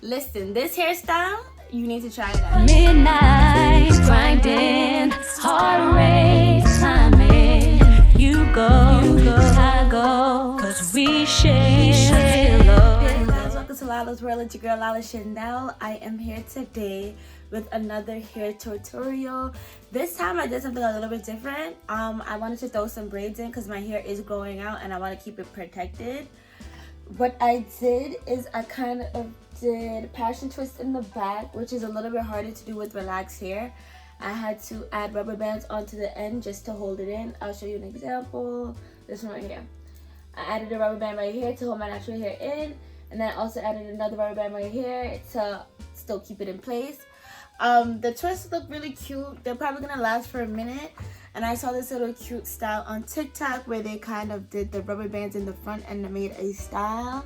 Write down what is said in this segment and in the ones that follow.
Listen, this hairstyle, you need to try it out. Midnight grinding, heart rate climbing. You go, I go, 'cause we share love. Hey guys, welcome to Lala's World. It's your girl Lala Chanel. I am here today with another hair tutorial. This time I did something a little bit different. I wanted to throw some braids in because my hair is growing out and I want to keep it protected. What I did is I kind of did passion twist in the back, which is a little bit harder to do with relaxed hair. I had to add rubber bands onto the end just to hold it in. I'll show you an example. This one right here. I added a rubber band right here to hold my natural hair in, and then I also added another rubber band right here to still keep it in place. The twists look really cute. They're probably gonna last for a minute. And I saw this little cute style on TikTok where they kind of did the rubber bands in the front and they made a style.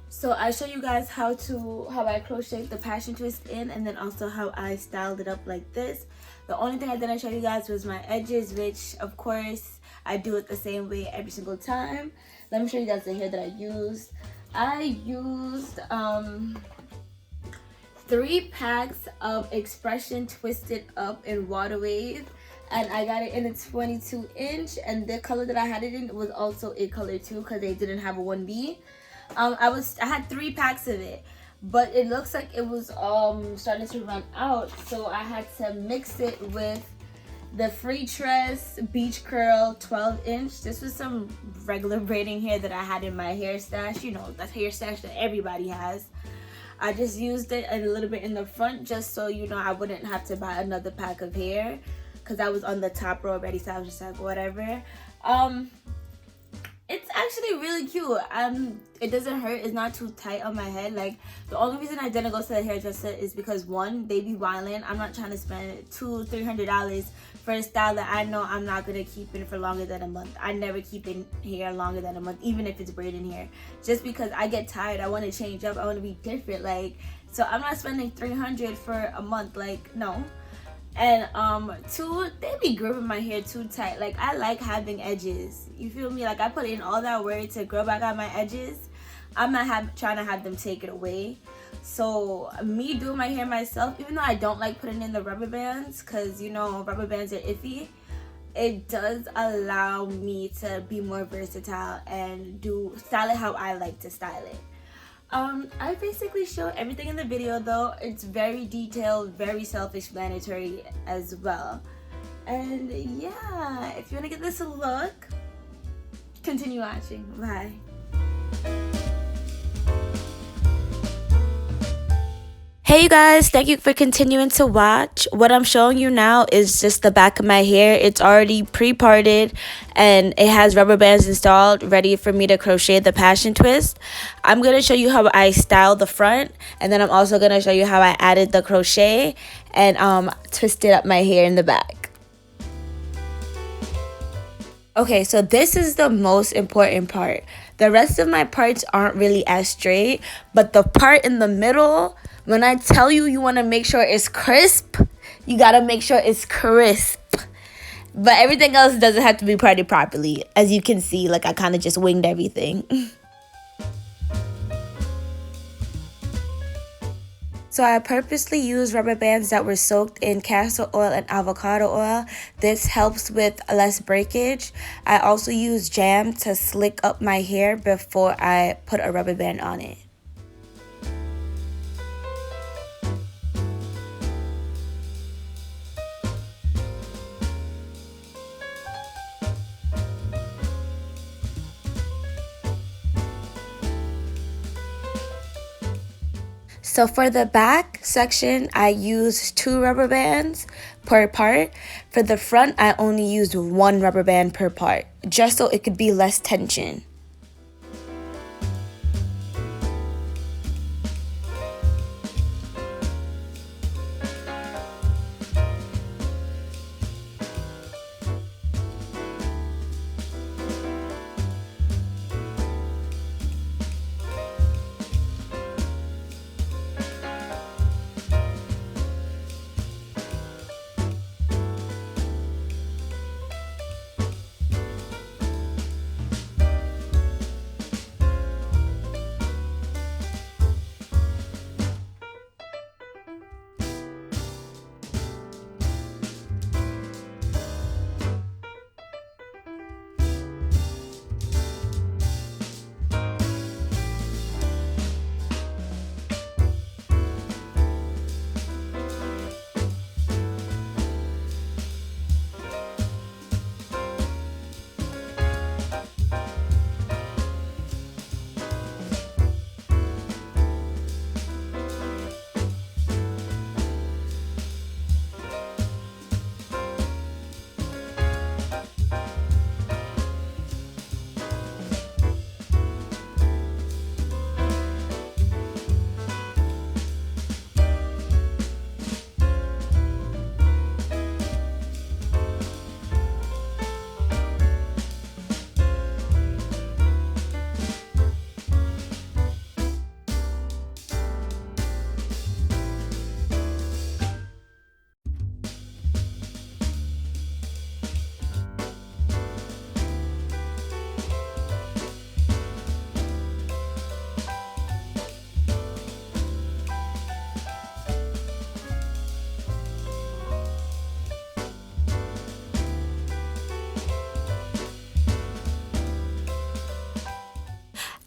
So I show you guys how I crochet the passion twist in, and then also how I styled it up like this. The only thing I didn't show you guys was my edges, which of course I do it the same way every single time. Let me show you guys the hair that I used. I used 3 packs of Expression Twisted Up in Water Wave, and I got it in a 22 inch, and the color that I had it in was also a color too because they didn't have a 1B. I had 3 packs of it, but it looks like it was starting to run out, so I had to mix it with the Free Tress Beach Curl 12 inch. This was some regular braiding hair that I had in my hair stash, you know, that hair stash that everybody has. I just used it a little bit in the front just so, you know, I wouldn't have to buy another pack of hair because I was on the top row already, so I was just like, whatever. It's actually really cute. It doesn't hurt. It's not too tight on my head. Like, the only reason I didn't go to the hairdresser is because, one, they be wildin'. I'm not trying to spend $200-$300 for a style that I know I'm not gonna keep in for longer than a month. I never keep in hair longer than a month, even if it's braiding hair, just because I get tired. I want to change up. I want to be different. Like, so I'm not spending $300 for a month. Like, no. And 2, they be gripping my hair too tight. Like, I like having edges, you feel me? Like, I put in all that work to grow back out my edges. I'm not trying to have them take it away. So me doing my hair myself, even though I don't like putting in the rubber bands because, you know, rubber bands are iffy, it does allow me to be more versatile and style it how I like to style it. I basically show everything in the video, though. It's very detailed, very self-explanatory as well. And yeah, if you want to give this a look, continue watching. Bye. Hey you guys, thank you for continuing to watch. What I'm showing you now is just the back of my hair. It's already pre-parted and it has rubber bands installed, ready for me to crochet the passion twist. I'm going to show you how I styled the front, and then I'm also going to show you how I added the crochet and twisted up my hair in the back. Okay, so this is the most important part. The rest of my parts aren't really as straight, but the part in the middle, when I tell you you want to make sure it's crisp, you got to make sure it's crisp. But everything else doesn't have to be parted properly. As you can see, like, I kind of just winged everything. So I purposely used rubber bands that were soaked in castor oil and avocado oil. This helps with less breakage. I also used jam to slick up my hair before I put a rubber band on it. So for the back section, I used 2 rubber bands per part. For the front, I only used 1 rubber band per part, just so it could be less tension.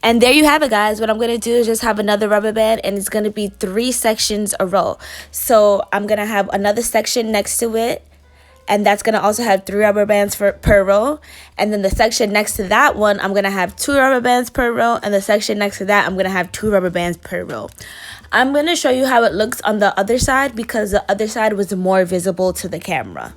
And there you have it, guys. What I'm going to do is just have another rubber band, and it's going to be 3 sections a row. So I'm going to have another section next to it, and that's going to also have 3 rubber bands per row. And then the section next to that one, I'm going to have 2 rubber bands per row, and the section next to that, I'm going to have 2 rubber bands per row. I'm going to show you how it looks on the other side because the other side was more visible to the camera.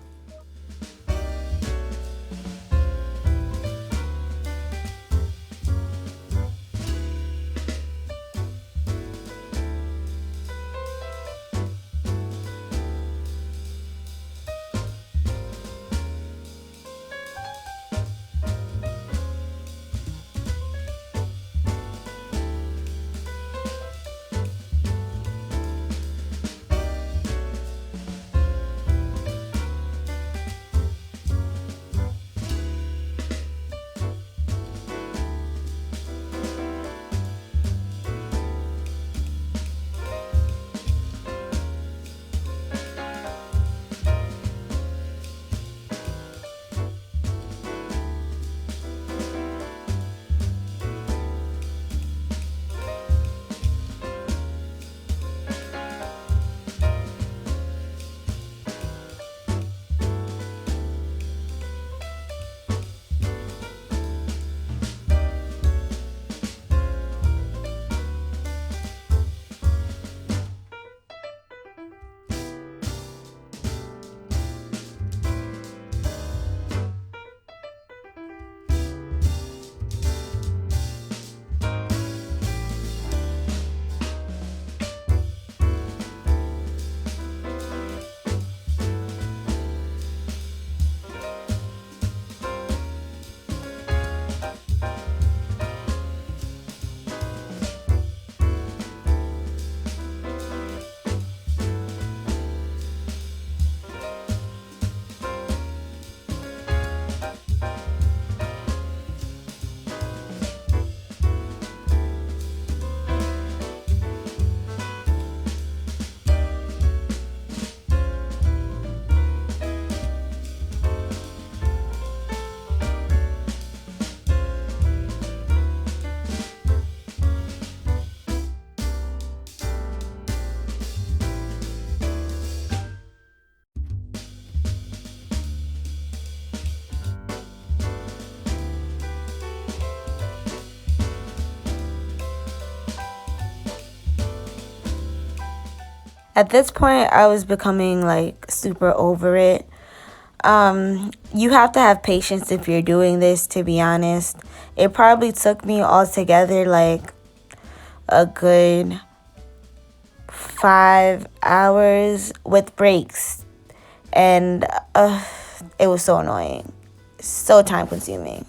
At this point, I was becoming like super over it. You have to have patience if you're doing this, to be honest. It probably took me altogether like a good 5 hours with breaks. And it was so annoying. So time consuming.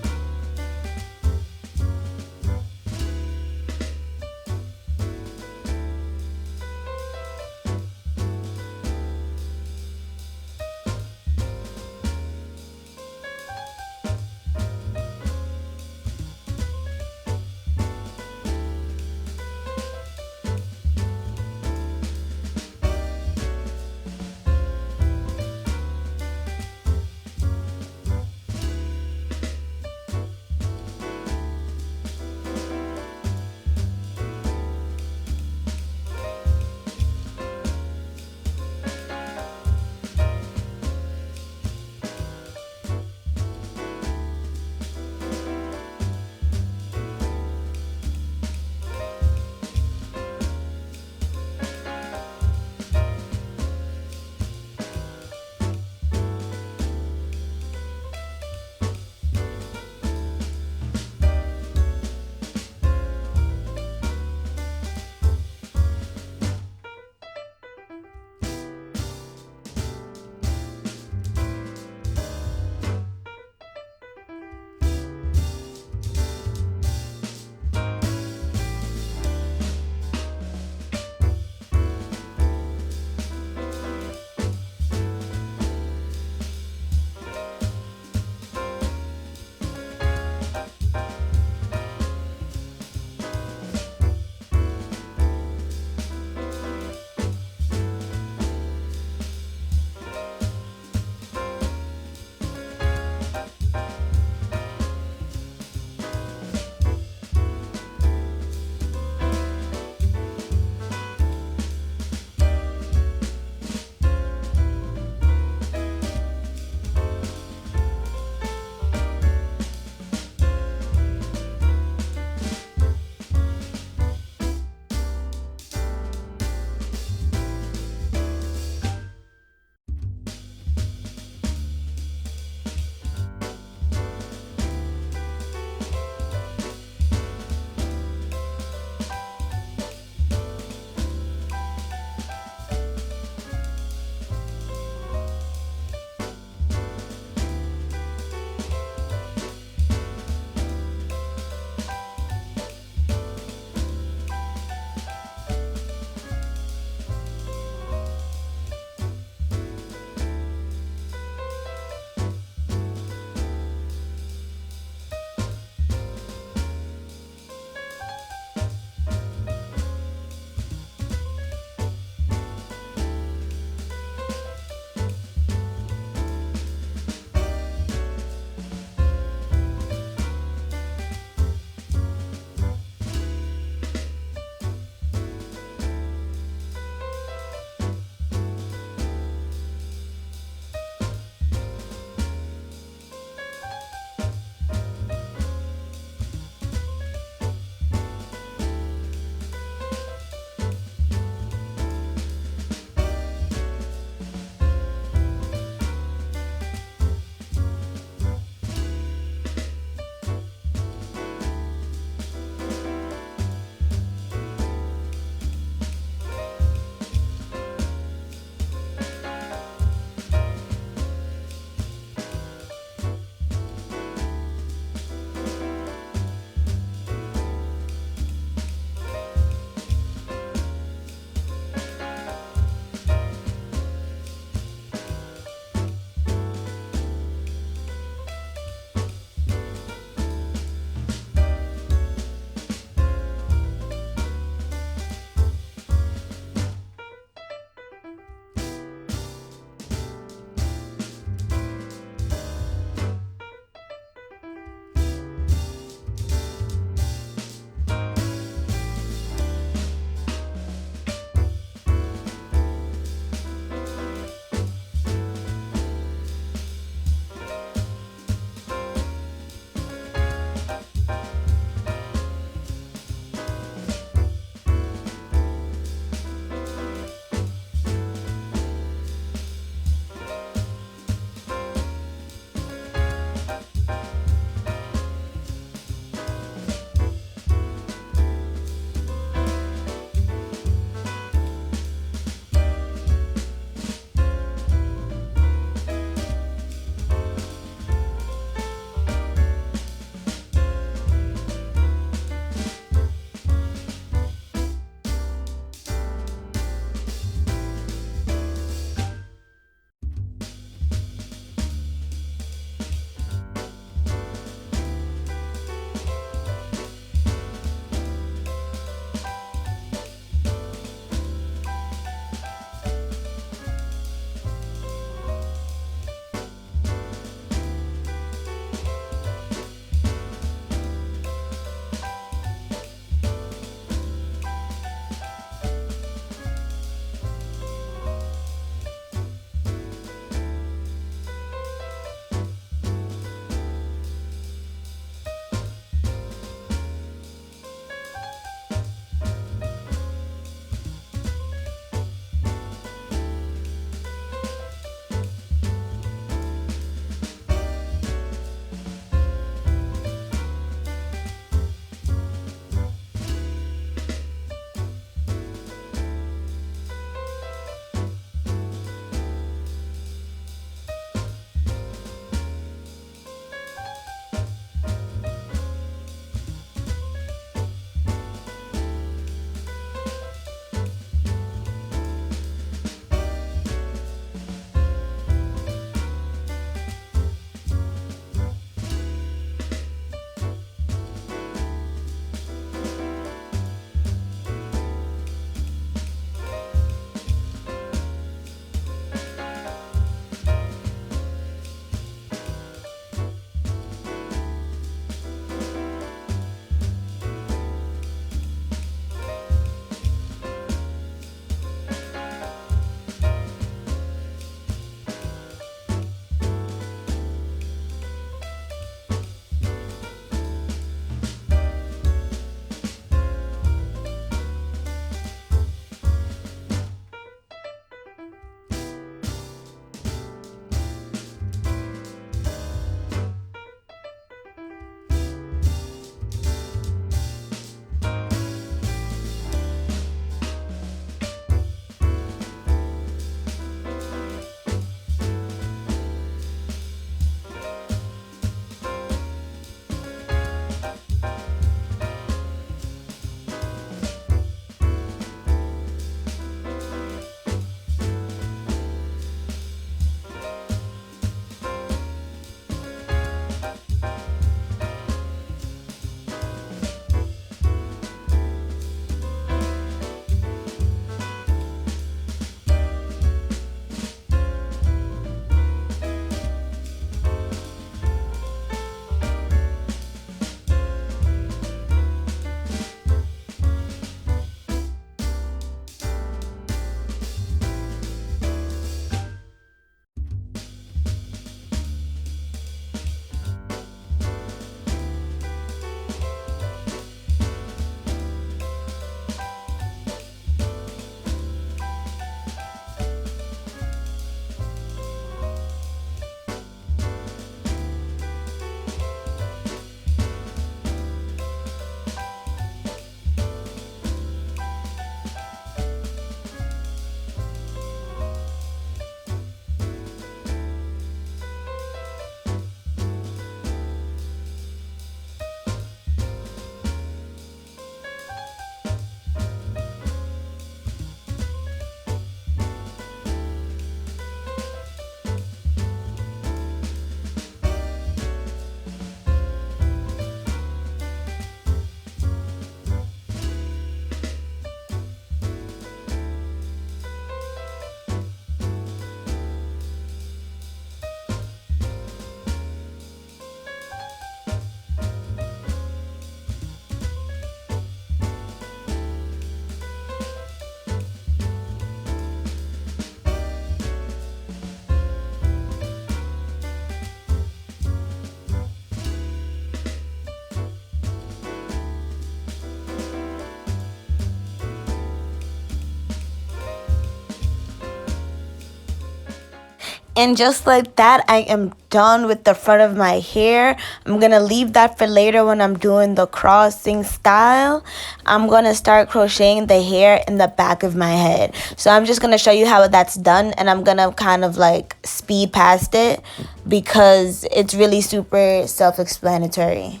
And just like that, I am done with the front of my hair. I'm going to leave that for later when I'm doing the crossing style. I'm going to start crocheting the hair in the back of my head. So I'm just going to show you how that's done. And I'm going to kind of like speed past it because it's really super self-explanatory.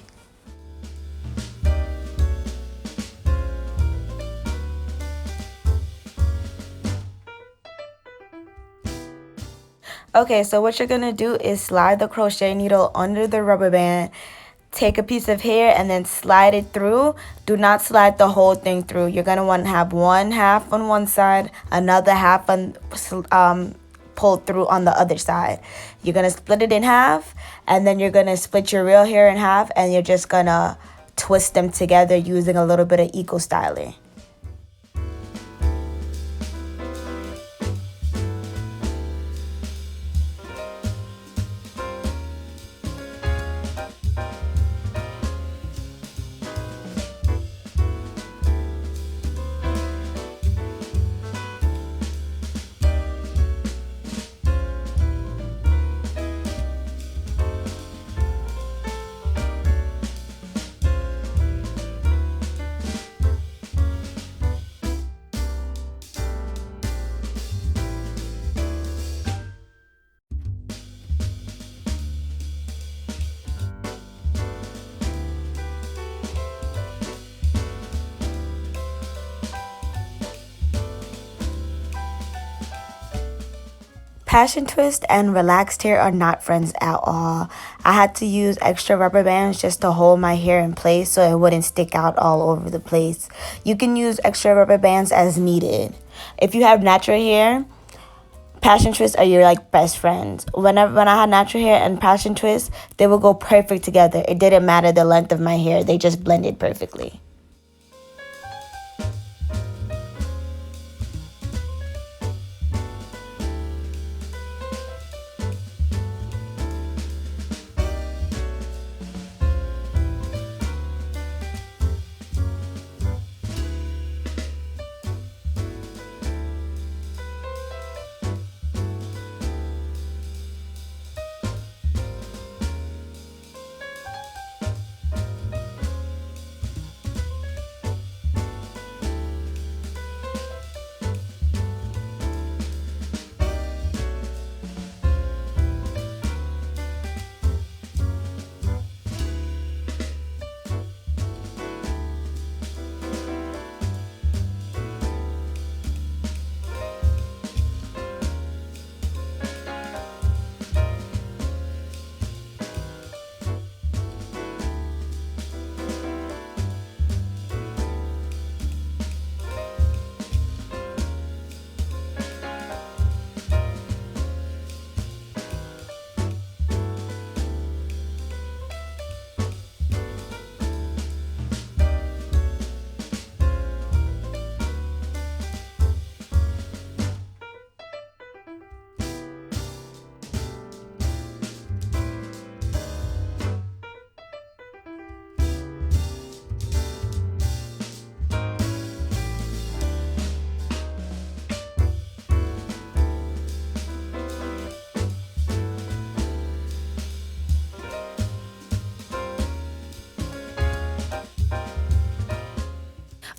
Okay, so what you're gonna do is slide the crochet needle under the rubber band, take a piece of hair and then slide it through. Do not slide the whole thing through. You're gonna want to have one half on one side, another half on pulled through on the other side. You're gonna split it in half, and then you're gonna split your real hair in half, and you're just gonna twist them together using a little bit of eco styling. Passion twist and relaxed hair are not friends at all. I had to use extra rubber bands just to hold my hair in place so it wouldn't stick out all over the place. You can use extra rubber bands as needed. If you have natural hair, passion twists are your like best friends. When I had natural hair and passion twists, they would go perfect together. It didn't matter the length of my hair. They just blended perfectly.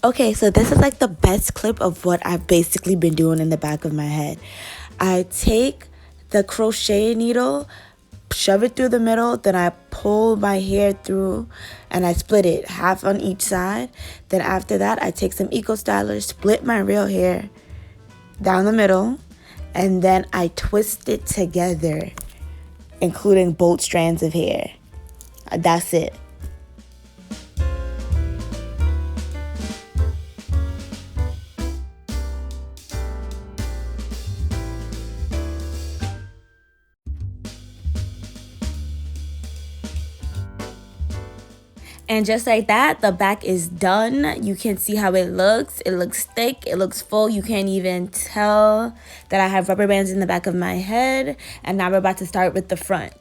Okay, so this is like the best clip of what I've basically been doing in the back of my head. I take the crochet needle, shove it through the middle, then I pull my hair through and I split it half on each side. Then after that, I take some Eco Styler, split my real hair down the middle, and then I twist it together, including both strands of hair. That's it. And just like that, the back is done. You can see how it looks. It looks thick. It looks full. You can't even tell that I have rubber bands in the back of my head. And now we're about to start with the front.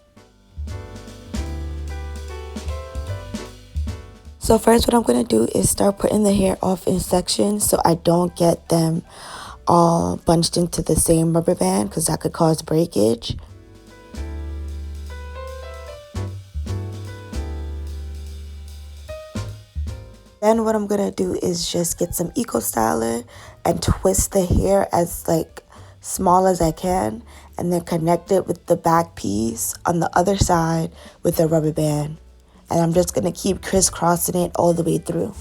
So first what I'm going to do is start putting the hair off in sections so I don't get them all bunched into the same rubber band because that could cause breakage. Then what I'm gonna do is just get some Eco Styler and twist the hair as like small as I can, and then connect it with the back piece on the other side with a rubber band. And I'm just gonna keep crisscrossing it all the way through.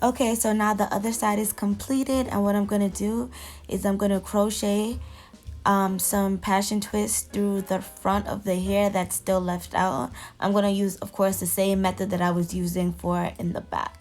Okay, so now the other side is completed, and what I'm gonna do is I'm gonna crochet some passion twists through the front of the hair that's still left out. I'm gonna use, of course, the same method that I was using for in the back.